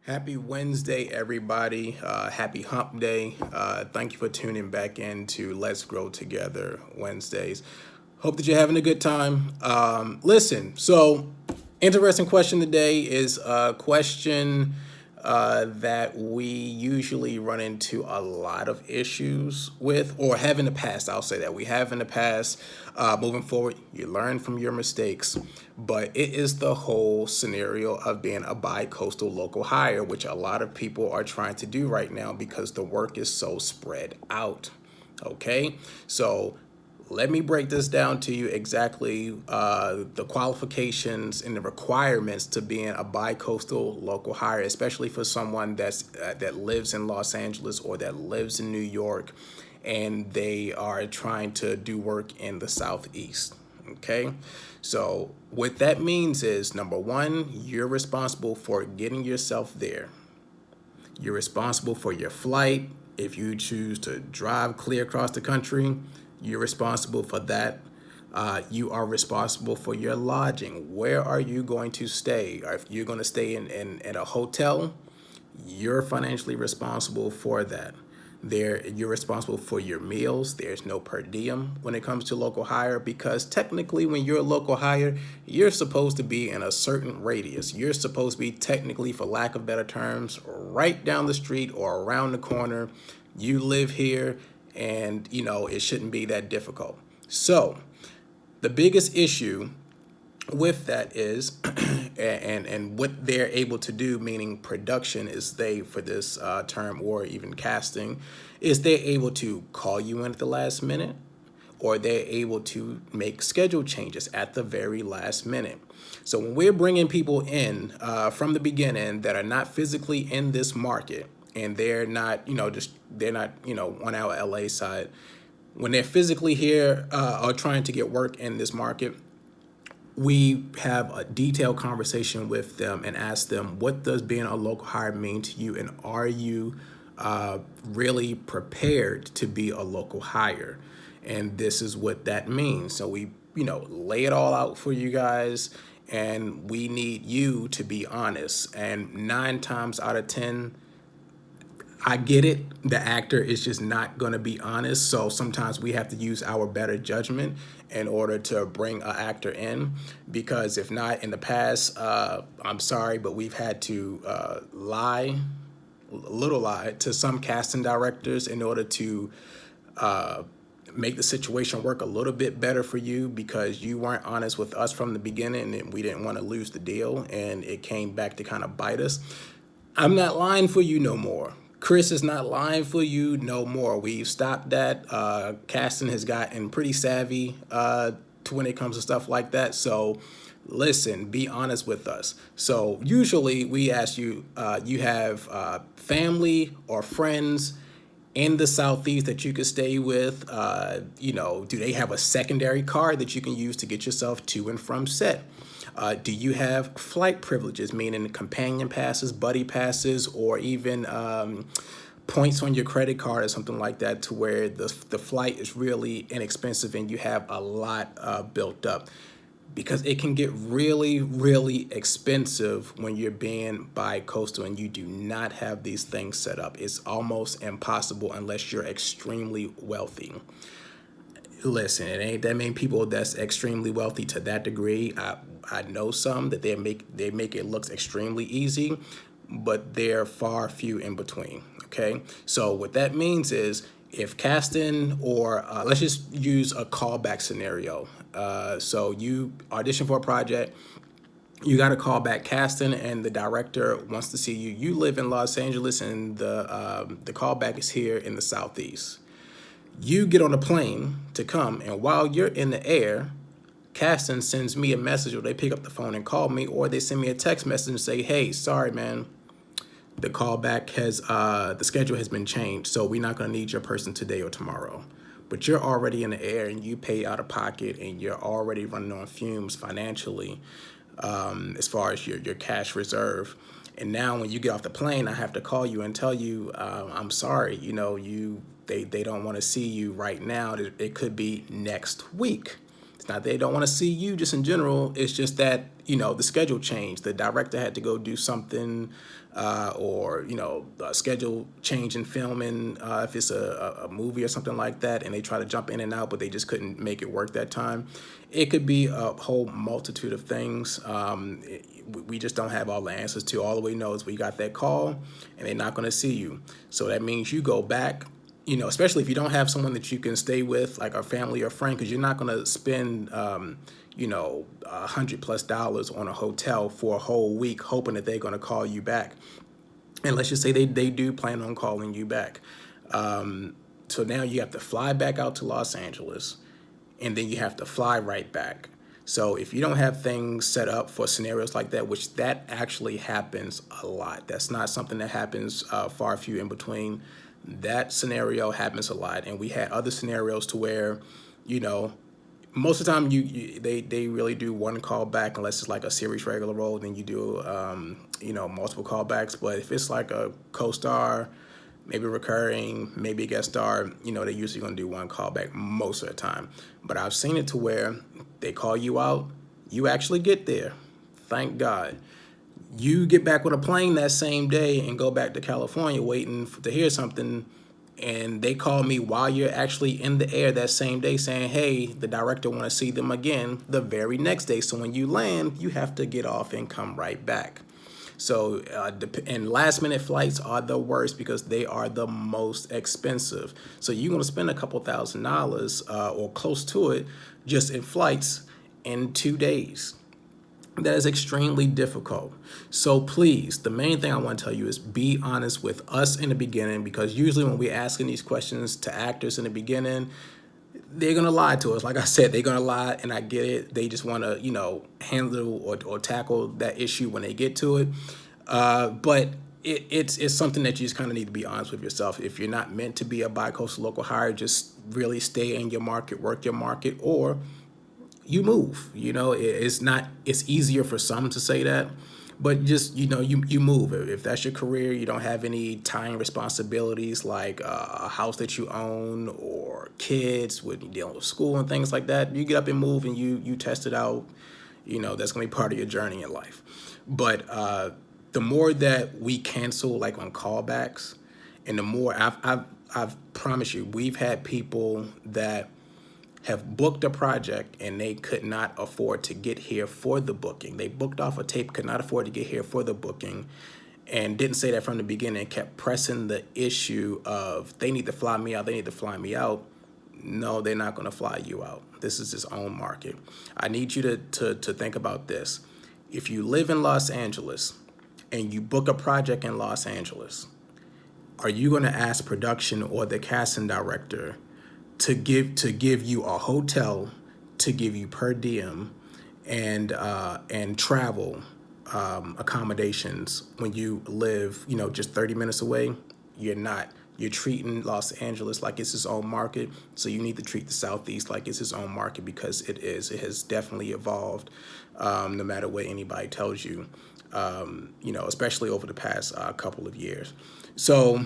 Happy Wednesday, everybody. Happy Hump Day. Thank you for tuning back in to Let's Grow Together Wednesdays. Hope that you're having a good time. Interesting question today is a question that we usually run into a lot of issues with, or have in the past. I'll say that we have in the past. Moving forward, you learn from your mistakes, but it is the whole scenario of being a bi-coastal local hire, which a lot of people are trying to do right now because the work is so spread out. Okay, so let me break this down to you exactly the qualifications and the requirements to being a bi-coastal local hire, especially for someone that lives in Los Angeles or that lives in New York, and they are trying to do work in the Southeast. Okay, so what that means is, number one, you're responsible for getting yourself there. You're responsible for your flight. If you choose to drive clear across the country, you're responsible for that. You are responsible for your lodging. Where are you going to stay? Or if you're going to stay in a hotel, you're financially responsible for that. You're responsible for your meals. There's no per diem when it comes to local hire, because technically when you're a local hire, you're supposed to be in a certain radius. You're supposed to be technically, for lack of better terms, right down the street or around the corner. You live here, and it shouldn't be that difficult. So the biggest issue with that is and what they're able to do, meaning production is they for this term, or even casting, is they're able to call you in at the last minute, or they're able to make schedule changes at the very last minute. So when we're bringing people in from the beginning that are not physically in this market, and they're not on our LA side, when they're physically here or trying to get work in this market, we have a detailed conversation with them and ask them, what does being a local hire mean to you, and are you really prepared to be a local hire? And this is what that means. So we lay it all out for you guys, and we need you to be honest. And 9 times out of 10, I get it. The actor is just not going to be honest. So sometimes we have to use our better judgment in order to bring an actor in. Because if not, in the past, I'm sorry, but we've had to lie, a little lie, to some casting directors in order to make the situation work a little bit better for you, because you weren't honest with us from the beginning, and we didn't want to lose the deal, and it came back to kind of bite us. I'm not lying for you no more. Chris is not lying for you no more. We've stopped that. Casting has gotten pretty savvy to when it comes to stuff like that. So listen, be honest with us. So usually we ask you, you have family or friends in the Southeast that you could stay with. Do they have a secondary car that you can use to get yourself to and from set? Do you have flight privileges, meaning companion passes, buddy passes, or even points on your credit card or something like that, to where the flight is really inexpensive and you have a lot built up? Because it can get really, really expensive when you're being bi-coastal and you do not have these things set up. It's almost impossible unless you're extremely wealthy. Listen, it ain't that many people that's extremely wealthy to that degree. I know some that they make it look extremely easy, but they're far few in between. Okay, so what that means is, if casting, or let's just use a callback scenario. So you audition for a project, you got a call back casting, and the director wants to see you. You live in Los Angeles, and the callback is here in the Southeast. You get on a plane to come, and while you're in the air, casting sends me a message, or they pick up the phone and call me, or they send me a text message and say, hey, sorry, man, the callback the schedule has been changed, so we're not going to need your person today or tomorrow. But you're already in the air, and you pay out of pocket, and you're already running on fumes financially, as far as your cash reserve. And now when you get off the plane, I have to call you and tell you, I'm sorry, they don't want to see you right now. It could be next week. It's not they don't want to see you just in general. It's just that, the schedule changed. The director had to go do something, or, a schedule change in filming, if it's a movie or something like that, and they try to jump in and out, but they just couldn't make it work that time. It could be a whole multitude of things. We just don't have all the answers to. All we know is we got that call and they're not going to see you. So that means you go back, especially if you don't have someone that you can stay with, like a family or friend, because you're not going to spend, $100+ on a hotel for a whole week, hoping that they're going to call you back. And let's just say they do plan on calling you back. So now you have to fly back out to Los Angeles, and then you have to fly right back. So if you don't have things set up for scenarios like that, which that actually happens a lot, that's not something that happens far few in between. That scenario happens a lot, and we had other scenarios to where, most of the time they really do one call back unless it's like a series regular role. Then you do multiple callbacks. But if it's like a co-star, maybe recurring, maybe a guest star, they're usually going to do one callback most of the time. But I've seen it to where they call you out, you actually get there. Thank God. You get back with a plane that same day and go back to California waiting to hear something, and they call me while you're actually in the air that same day saying, hey, the director want to see them again the very next day. So when you land, you have to get off and come right back. So, and last minute flights are the worst because they are the most expensive. So you're going to spend a couple $1,000s or close to it just in flights in 2 days. That is extremely difficult. So please, the main thing I want to tell you is be honest with us in the beginning, because usually when we're asking these questions to actors in the beginning, they're going to lie to us. Like I said, they're going to lie, and I get it. They just want to, handle or tackle that issue when they get to it. But it's something that you just kind of need to be honest with yourself. If you're not meant to be a bicoastal local hire, just really stay in your market, work your market, or you move. It's easier for some to say that, but just, you move. If that's your career, you don't have any tying responsibilities like a house that you own or kids with dealing with school and things like that. You get up and move, and you test it out. That's going to be part of your journey in life. But the more that we cancel, like on callbacks, and the more I've promised you, we've had people that have booked a project and they could not afford to get here for the booking. They booked off a tape, could not afford to get here for the booking, and didn't say that from the beginning, kept pressing the issue of they need to fly me out, they need to fly me out. No, they're not going to fly you out. This is its own market. I need you to think about this. If you live in Los Angeles and you book a project in Los Angeles, are you going to ask production or the casting director to give you a hotel, to give you per diem, and travel accommodations when you live, just 30 minutes away? You're not. You're treating Los Angeles like it's its own market, so you need to treat the Southeast like it's its own market, because it is. It has definitely evolved, no matter what anybody tells you, especially over the past couple of years. So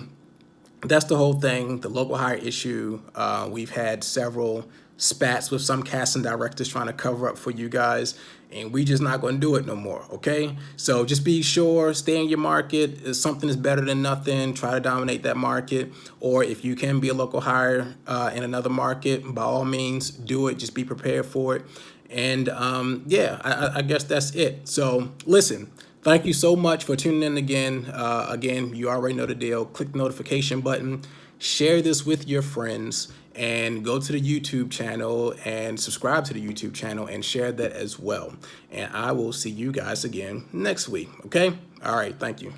that's the whole thing, the local hire issue. We've had several spats with some casting directors trying to cover up for you guys, and we just not going to do it no more, okay? So just be sure, stay in your market. If something is better than nothing, try to dominate that market. Or if you can be a local hire in another market, by all means, do it. Just be prepared for it. And I guess that's it. So listen, thank you so much for tuning in again. Again, you already know the deal. Click the notification button, share this with your friends, and go to the YouTube channel and subscribe to the YouTube channel and share that as well. And I will see you guys again next week. Okay? All right. Thank you.